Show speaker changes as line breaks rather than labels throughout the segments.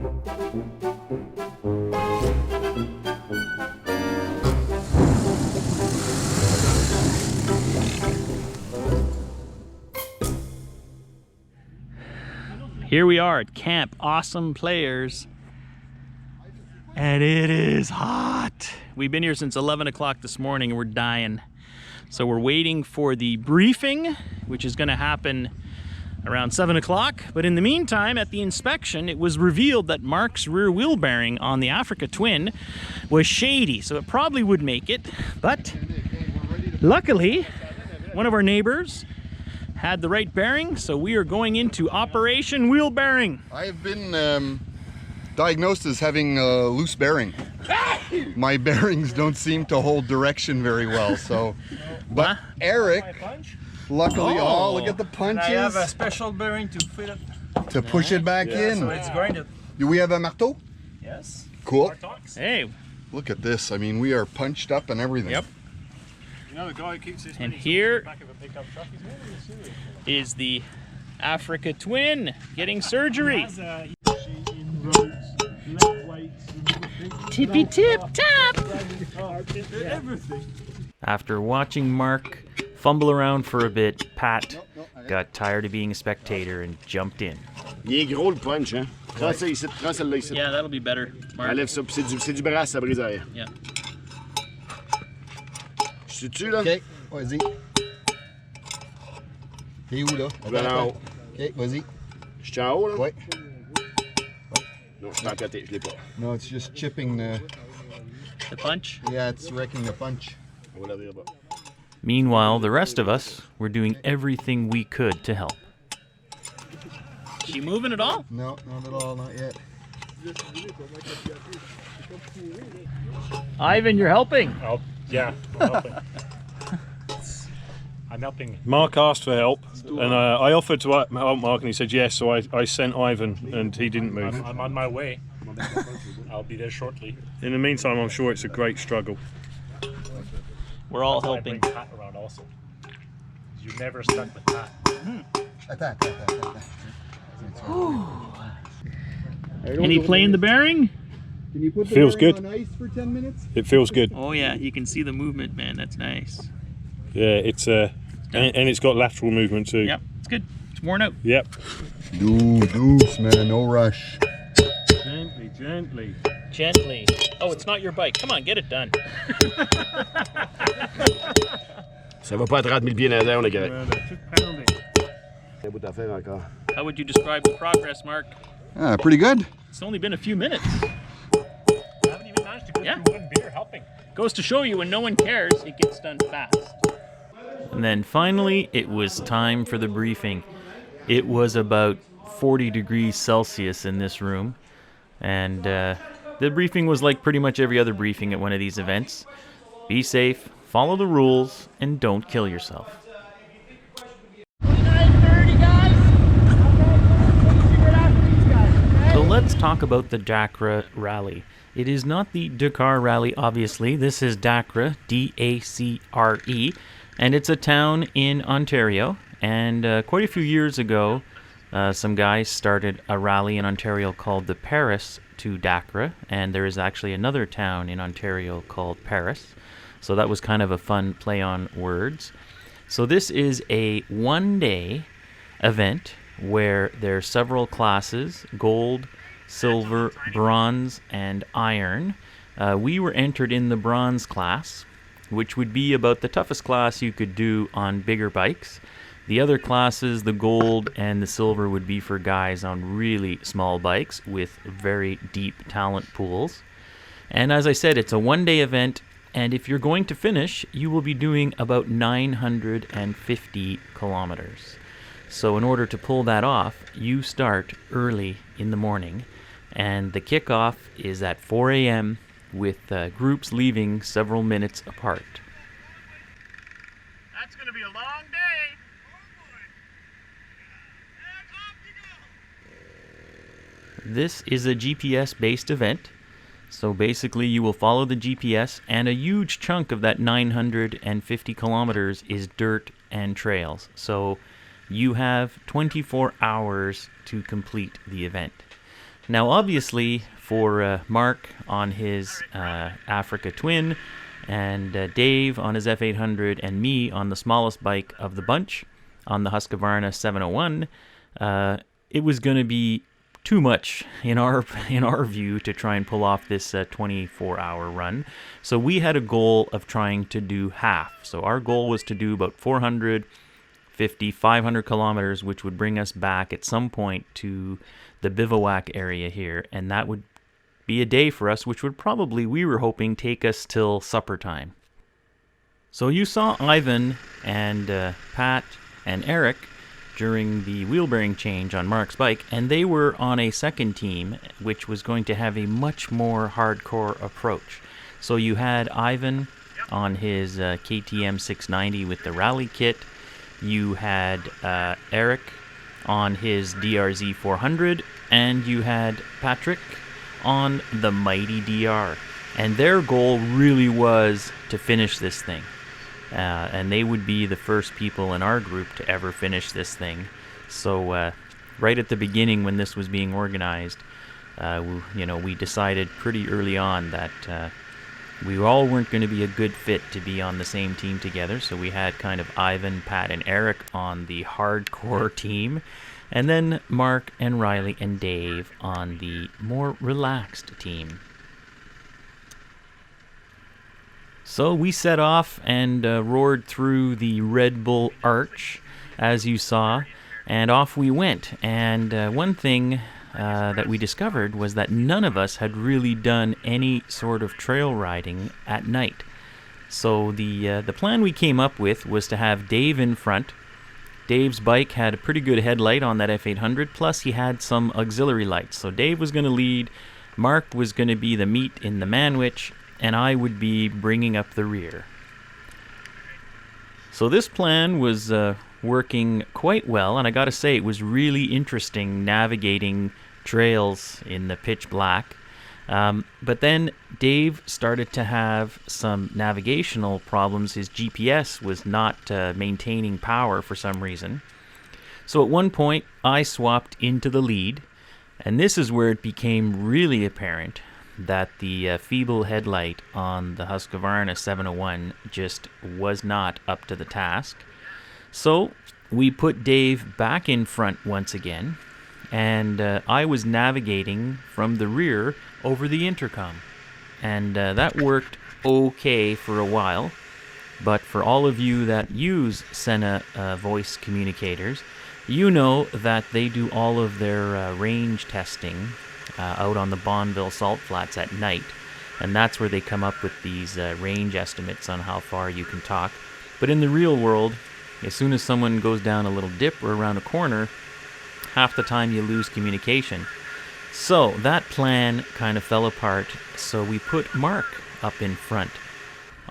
Here we are at Camp Awesome Players, and it is hot. We've been here since 11 o'clock this morning and we're dying. So we're waiting for the briefing, which is gonna happen around 7 o'clock. But in the meantime, at the inspection, it was revealed that Marc's rear wheel bearing on the Africa Twin was shady, so it probably would make it. But luckily, one of our neighbors had the right bearing, so we are going into Operation Wheel Bearing.
I have been diagnosed as having a loose bearing. My bearings don't seem to hold direction very well, so. But Eric, luckily, oh, look at the punches.
And I have a special bearing to fit it.
To push it back in.
So it's going to.
Do we have a marteau?
Yes.
Cool.
Hey.
Look at this. I mean, we are punched up and everything.
Yep.
You know, the guy who keeps his
and here is the Africa Twin getting surgery. Tippy tip tap. After watching Marc fumble around for a bit, Pat got tired of being a spectator and jumped in.
Il est gros le punch, hein? Prends ça ici, prends celle-là ici.
Yeah, that'll be better. Marc.
Enlève ça, c'est du bras, ça brise arrière.
Yeah.
Je suis dessus, là?
Ok, vas-y. T'es où, là?
Attends, haut.
Ok, vas-y.
Je suis en haut, là?
Ouais.
Non, je suis en côté, je l'ai pas.
No, it's just chipping the
punch?
Yeah, it's wrecking the punch.
On va la virer bas.
Meanwhile, the rest of us were doing everything we could to help. Is she moving at all?
No, not at all, not yet.
Ivan, you're helping.
Oh, yeah, I'm helping. I'm helping. Marc asked for help, and I offered to help Marc, and he said yes, so I sent Ivan, and he didn't move. I'm on my way. I'll be there shortly. In the meantime, I'm sure it's a great struggle.
We're all helping.
I bring Pat around also. You never stuck with Pat.
Any play in the bearing?
Can you put the
Feels
bearing
good.
on ice for 10 minutes?
It feels good.
Oh yeah, you can see the movement, man. That's nice.
Yeah, it's and it's got lateral movement too.
Yep, it's good. It's worn out.
Yep.
Deuce, man, no rush.
Gently, gently.
Gently. Oh, it's not your bike. Come on, get it done.
Ça va pas à 30 000 pieds dans les airs, on est correct. Un bout à faire encore.
How would you describe the progress, Marc?
Pretty good.
It's only been a few minutes.
I haven't even managed to go through one beer helping.
Goes to show you when no one cares, it gets done fast. And then finally, it was time for the briefing. It was about 40 degrees Celsius in this room. And the briefing was like pretty much every other briefing at one of these events. Be safe, follow the rules, and don't kill yourself. So let's talk about the Dacre Rally. It is not the Dakar Rally, obviously. This is Dacre, D-A-C-R-E, and it's a town in Ontario. And quite a few years ago, some guys started a rally in Ontario called the Paris to Dacre, and there is actually another town in Ontario called Paris. So that was kind of a fun play on words. So this is a one-day event where there are several classes: gold, silver, bronze, and iron. We were entered in the bronze class, which would be about the toughest class you could do on bigger bikes. The other classes, the gold and the silver, would be for guys on really small bikes with very deep talent pools. And as I said, it's a one-day event, and if you're going to finish, you will be doing about 950 kilometers. So in order to pull that off, you start early in the morning, and the kickoff is at 4 a.m. with groups leaving several minutes apart.
That's going to be a long day.
This is a GPS-based event, so basically you will follow the GPS, and a huge chunk of that 950 kilometers is dirt and trails. So you have 24 hours to complete the event. Now, obviously, for Marc on his Africa Twin, and Dave on his F800, and me on the smallest bike of the bunch, on the Husqvarna 701, it was going to be too much in our view to try and pull off this 24-hour run. So we had a goal of trying to do half. So our goal was to do about 450, 500 kilometers, which would bring us back at some point to the bivouac area here, and that would be a day for us, which would probably, we were hoping, take us till supper time. So you saw Ivan and Pat and Eric during the wheel bearing change on Marc's bike, and they were on a second team, which was going to have a much more hardcore approach. So you had Ivan on his KTM 690 with the rally kit, you had Eric on his DRZ 400, and you had Patrick on the mighty DR. And their goal really was to finish this thing. And they would be the first people in our group to ever finish this thing. So right at the beginning when this was being organized, we decided pretty early on that we all weren't going to be a good fit to be on the same team together. So we had kind of Ivan, Pat, and Eric on the hardcore team, and then Marc and Riley and Dave on the more relaxed team. So we set off and roared through the Red Bull Arch, as you saw, and off we went. And one thing that we discovered was that none of us had really done any sort of trail riding at night. So the plan we came up with was to have Dave in front. Dave's bike had a pretty good headlight on that F800, plus he had some auxiliary lights. So Dave was going to lead, Marc was going to be the meat in the manwich, and I would be bringing up the rear. So this plan was working quite well, and I gotta say it was really interesting navigating trails in the pitch black. But then Dave started to have some navigational problems. His GPS was not maintaining power for some reason. So at one point I swapped into the lead, and this is where it became really apparent that the feeble headlight on the Husqvarna 701 just was not up to the task. So we put Dave back in front once again, and I was navigating from the rear over the intercom. And that worked okay for a while, but for all of you that use Sena voice communicators, you know that they do all of their range testing out on the Bonneville Salt Flats at night, and that's where they come up with these range estimates on how far you can talk. But in the real world, as soon as someone goes down a little dip or around a corner, half the time you lose communication. So that plan kind of fell apart, so we put Marc up in front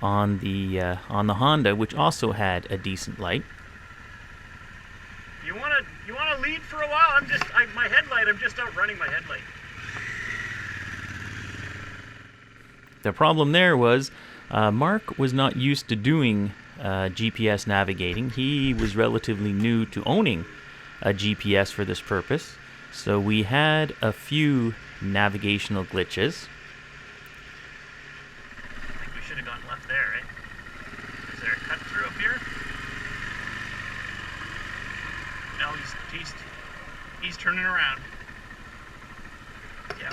on the Honda, which also had a decent light.
You wanna lead for a while? I'm just out running my headlight.
The problem there was Marc was not used to doing GPS navigating. He was relatively new to owning a GPS for this purpose, so we had a few navigational glitches.
I think we should have gone left there, right? Is there a cut through up here? No, he's turning around. Yeah.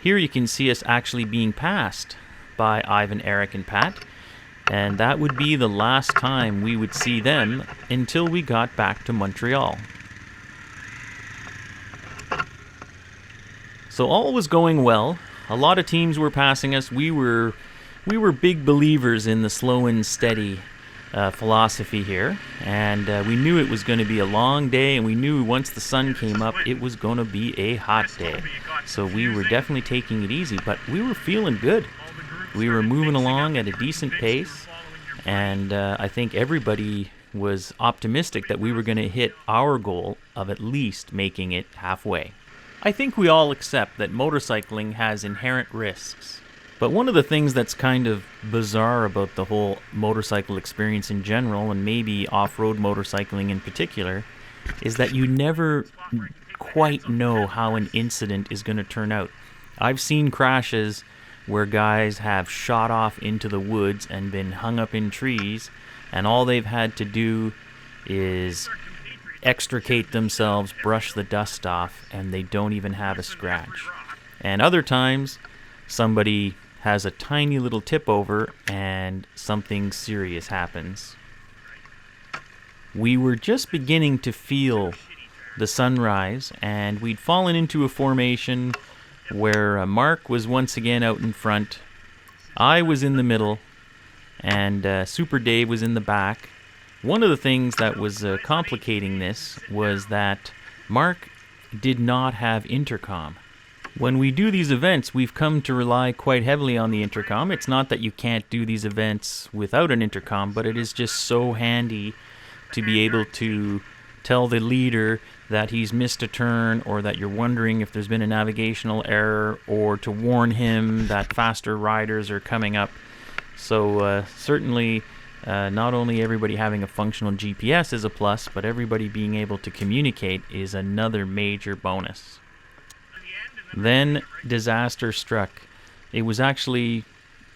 Here you can see us actually being passed by Ivan, Eric, and Pat, and that would be the last time we would see them until we got back to Montreal. So all was going well. A lot of teams were passing us. We were big believers in the slow and steady philosophy here, and we knew it was going to be a long day, and we knew once the sun came up it was going to be a hot day. So we were definitely taking it easy, but we were feeling good. We were moving along at a decent pace, and I think everybody was optimistic that we were going to hit our goal of at least making it halfway. I think we all accept that motorcycling has inherent risks. But one of the things that's kind of bizarre about the whole motorcycle experience in general, and maybe off-road motorcycling in particular, is that you never quite know how an incident is going to turn out. I've seen crashes where guys have shot off into the woods and been hung up in trees, and all they've had to do is extricate themselves, brush the dust off, and they don't even have a scratch. And other times, somebody has a tiny little tip over and something serious happens. We were just beginning to feel the sunrise, and we'd fallen into a formation where Marc was once again out in front, I was in the middle, and Super Dave was in the back. One of the things that was complicating this was that Marc did not have intercom. When we do these events, we've come to rely quite heavily on the intercom. It's not that you can't do these events without an intercom, but it is just so handy to be able to tell the leader that he's missed a turn, or that you're wondering if there's been a navigational error, or to warn him that faster riders are coming up. So certainly not only everybody having a functional GPS is a plus, but everybody being able to communicate is another major bonus. Then disaster struck. It was actually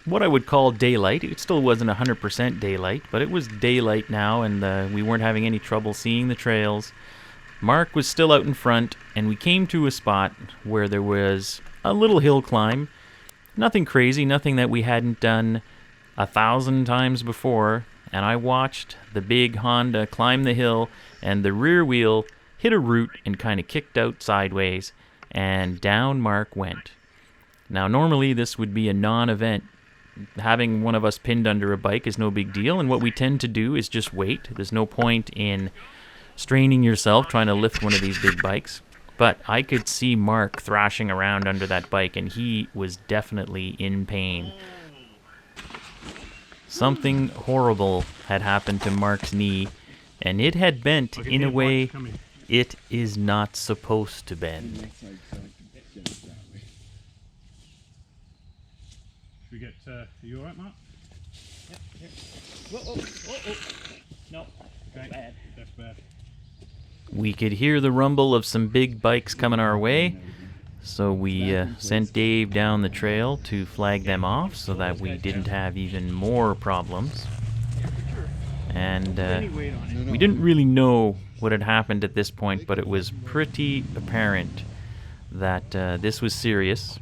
what I would call daylight. It still wasn't 100% daylight, but it was daylight now, and we weren't having any trouble seeing the trails. Marc was still out in front, and we came to a spot where there was a little hill climb. Nothing crazy, nothing that we hadn't done 1,000 times before, and I watched the big Honda climb the hill, and the rear wheel hit a root and kind of kicked out sideways, and down Marc went. Now normally this would be a non-event. Having one of us pinned under a bike is no big deal, and what we tend to do is just wait. There's no point in straining yourself trying to lift one of these big bikes. But I could see Marc thrashing around under that bike, and he was definitely in pain. Something horrible had happened to Marc's knee, and it had bent in a way it is not supposed to bend.
We get, are you alright, Marc?
Yep, here. Whoa, whoa, whoa, whoa. No,
Okay.
bad.
That's bad.
We could hear the rumble of some big bikes coming our way, so we sent Dave down the trail to flag them off so that we didn't have even more problems. And we didn't really know what had happened at this point, but it was pretty apparent that this was serious.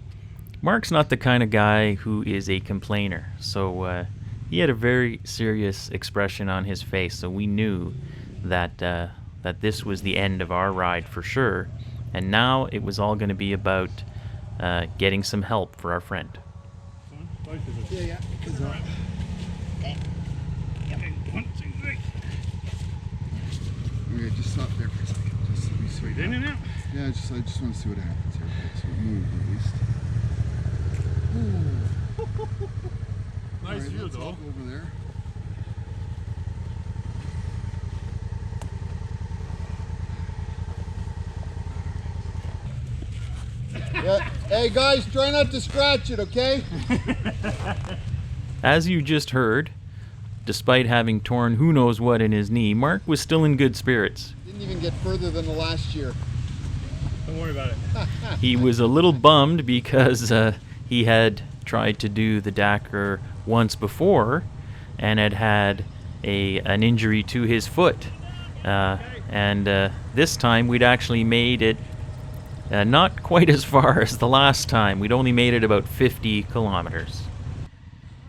Marc's not the kind of guy who is a complainer, so he had a very serious expression on his face, so we knew that that this was the end of our ride for sure, and now it was all going to be about getting some help for our friend.
Yeah. Okay, just stop there for a second. Just to be sweet.
In and out?
Yeah, I just want to see what happens here. Okay, so move at least.
Nice view though.
Over there. Yeah. Hey guys, try not to scratch it, okay?
As you just heard, despite having torn who knows what in his knee, Marc was still in good spirits.
Didn't even get further than the last year.
Don't worry about it.
He was a little bummed because he had tried to do the Dacre once before and had had an injury to his foot. And this time we'd actually made it not quite as far as the last time. We'd only made it about 50 kilometers.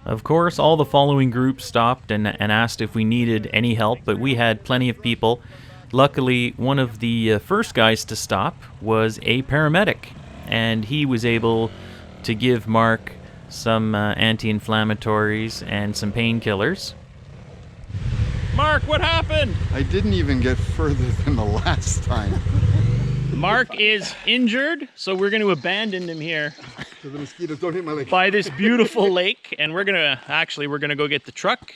Of course, all the following groups stopped and asked if we needed any help, but we had plenty of people. Luckily, one of the first guys to stop was a paramedic, and he was able to give Marc some anti-inflammatories and some painkillers. Marc, what happened?
I didn't even get further than the last time.
Marc is injured, so we're going to abandon him here
So the mosquitoes don't hit my leg.
by this beautiful lake, and we're gonna go get the truck.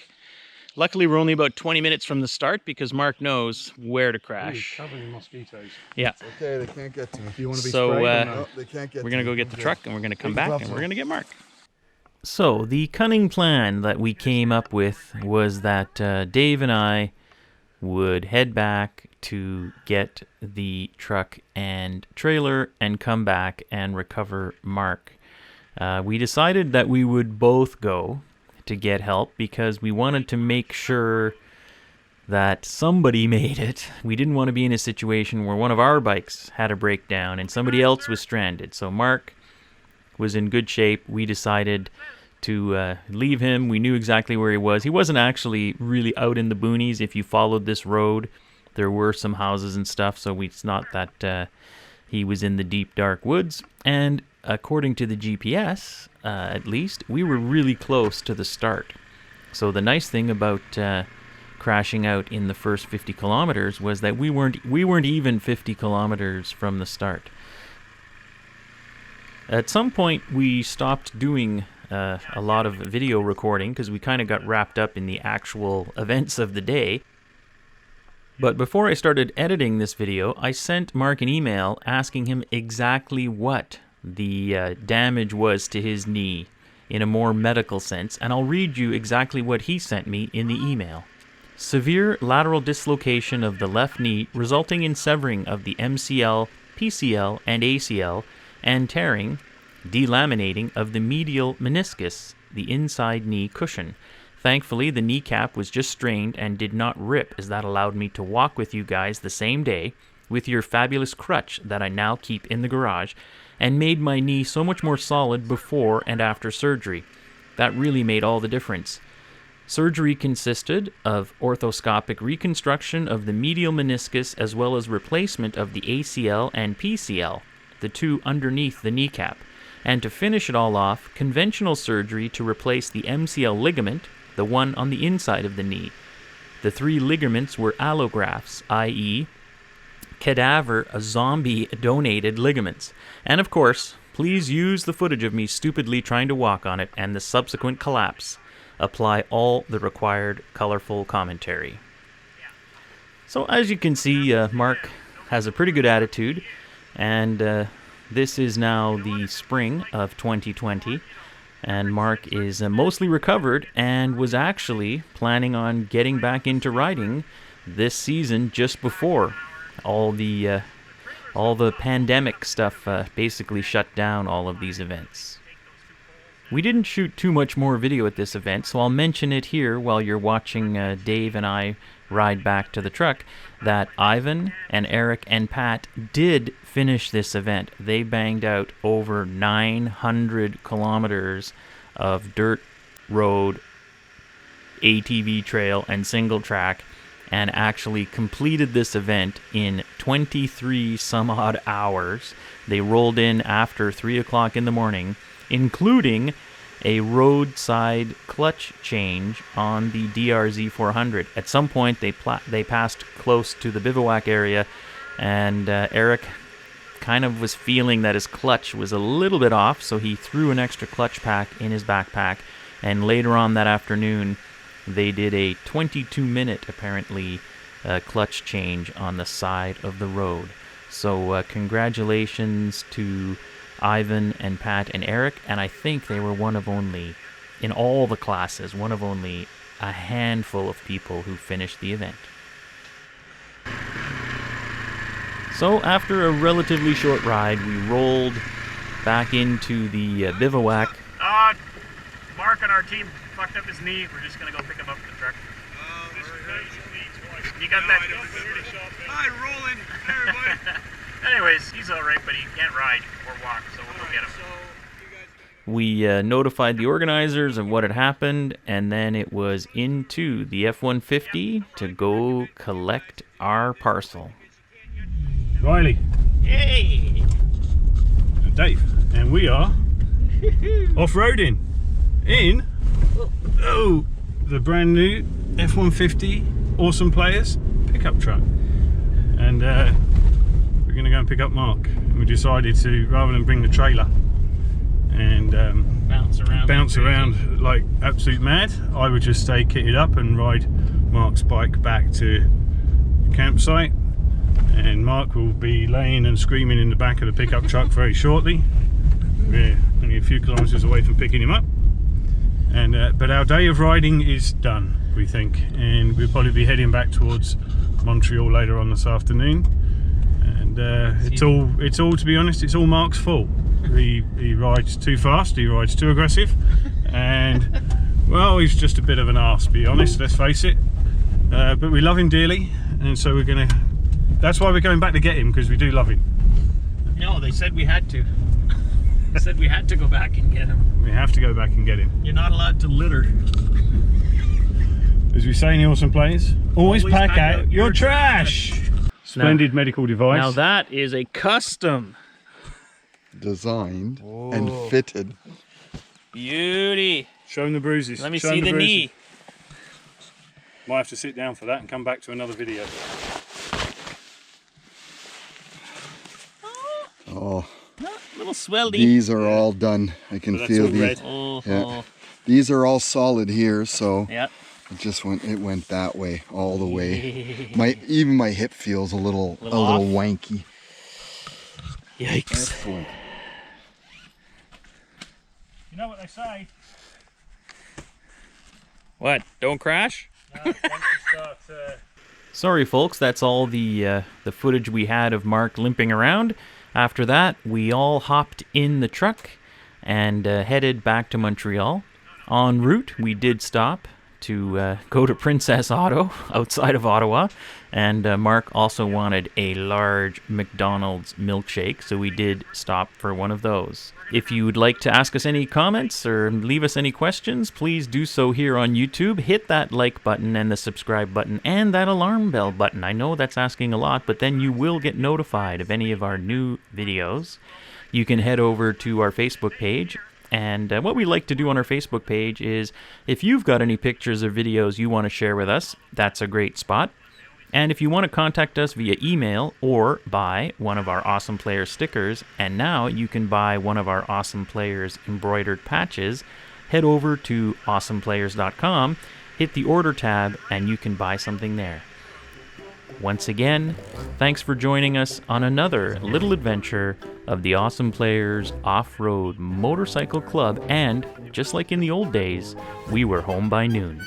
Luckily, we're only about 20 minutes from the start because Marc knows where to crash.
Covered in mosquitoes.
Yeah.
Okay, they can't get to me.
Do you want to be
So,
sprayed or
No,
no?
they can't get
We're
to
gonna
me.
go get the truck, and we're gonna come back, and we're gonna get Marc. So the cunning plan that we came up with was that Dave and I would head back to get the truck and trailer and come back and recover Marc. We decided that we would both go to get help because we wanted to make sure that somebody made it. We didn't want to be in a situation where one of our bikes had a breakdown and somebody else was stranded. So Marc was in good shape. We decided to leave him. We knew exactly where he was. He wasn't actually really out in the boonies. If you followed this road, there were some houses and stuff, so it's not that he was in the deep, dark woods. And according to the GPS, at least, we were really close to the start. So the nice thing about crashing out in the first 50 kilometers was that we weren't even 50 kilometers from the start. At some point, we stopped doing a lot of video recording because we kind of got wrapped up in the actual events of the day. But before I started editing this video, I sent Marc an email asking him exactly what the damage was to his knee in a more medical sense, and I'll read you exactly what he sent me in the email. Severe lateral dislocation of the left knee resulting in severing of the MCL, PCL, and ACL, and tearing, delaminating of the medial meniscus, the inside knee cushion. Thankfully, the kneecap was just strained and did not rip, as that allowed me to walk with you guys the same day with your fabulous crutch that I now keep in the garage, and made my knee so much more solid before and after surgery. That really made all the difference. Surgery consisted of orthoscopic reconstruction of the medial meniscus as well as replacement of the ACL and PCL, the two underneath the kneecap, and to finish it all off, conventional surgery to replace the MCL ligament, the one on the inside of the knee. The 3 ligaments were allografts, i.e., cadaver, zombie-donated ligaments. And of course, please use the footage of me stupidly trying to walk on it and the subsequent collapse. Apply all the required colorful commentary. So as you can see, Marc has a pretty good attitude, and this is now the spring of 2020, and Marc is mostly recovered and was actually planning on getting back into riding this season just before all the pandemic stuff basically shut down all of these events. We didn't shoot too much more video at this event, so I'll mention it here while you're watching Dave and I ride back to the truck, that Ivan and Eric and Pat did finish this event. They banged out over 900 kilometers of dirt road, ATV trail, and single track, and actually completed this event in 23 some odd hours. They rolled in after 3 o'clock in the morning, including a roadside clutch change on the DRZ 400. At some point, they passed close to the bivouac area, and Eric kind of was feeling that his clutch was a little bit off, so he threw an extra clutch pack in his backpack, and later on that afternoon, they did a 22-minute, apparently, clutch change on the side of the road. So congratulations to Ivan and Pat and Eric, and I think they were one of only, in all the classes, one of only a handful of people who finished the event. So after a relatively short ride, we rolled back into the bivouac.
Marc on our team fucked up his knee. We're just gonna go pick him up in the truck. You got that?
Hi, rolling, everybody.
Anyways, he's alright, but he can't ride or walk, so we'll go get him.
We notified the organizers of what had happened, and then it was into the F-150 to go collect our parcel.
Riley.
Hey!
And Dave. And we are off-roading in the brand new F-150 Awesome Players pickup truck. And we're going to go and pick up Marc. And we decided to, rather than bring the trailer and bounce around like absolute mad, I would just stay kitted up and ride Marc's bike back to the campsite. And Marc will be laying and screaming in the back of the pickup truck very shortly. We're only a few kilometers away from picking him up. And but our day of riding is done, we think, and we'll probably be heading back towards Montreal later on this afternoon, and it's all to be honest, it's all Marc's fault. He rides too fast, he rides too aggressive, and well, he's just a bit of an arse, to be honest, let's face it. But we love him dearly, and so that's why we're going back to get him, because we do love him.
No, they said we had to. They said we had to go back and get him.
We have to go back and get him.
You're not allowed to litter.
As we say in the Awesome Players, always pack out your trash. Splendid medical device.
Now that is a custom.
Designed and fitted.
Beauty.
Show him the bruises.
Let me see the knee.
Might have to sit down for that and come back to another video.
Oh,
little swelly.
These are all done. I can feel these. Yeah. These are all solid here, so
yeah.
It went that way all the way. Even my hip feels a little wanky.
Yikes.
Excellent.
You know what they say?
What? Don't crash?
No, once you start,
Sorry folks, that's all the footage we had of Marc limping around. After that, we all hopped in the truck and headed back to Montreal. En route, we did stop to go to Princess Auto outside of Ottawa, and Marc also wanted a large McDonald's milkshake, so we did stop for one of those. If you would like to ask us any comments or leave us any questions, please do so here on YouTube. Hit that like button and the subscribe button and that alarm bell button. I know that's asking a lot, but then you will get notified of any of our new videos. You can head over to our Facebook page. And what we like to do on our Facebook page is, if you've got any pictures or videos you want to share with us, that's a great spot. And if you want to contact us via email or buy one of our Awesome Players stickers, and now you can buy one of our Awesome Players embroidered patches, head over to awesomeplayers.com, hit the order tab, and you can buy something there. Once again, thanks for joining us on another little adventure of the Awesome Players Off-Road Motorcycle Club, and just like in the old days, we were home by noon.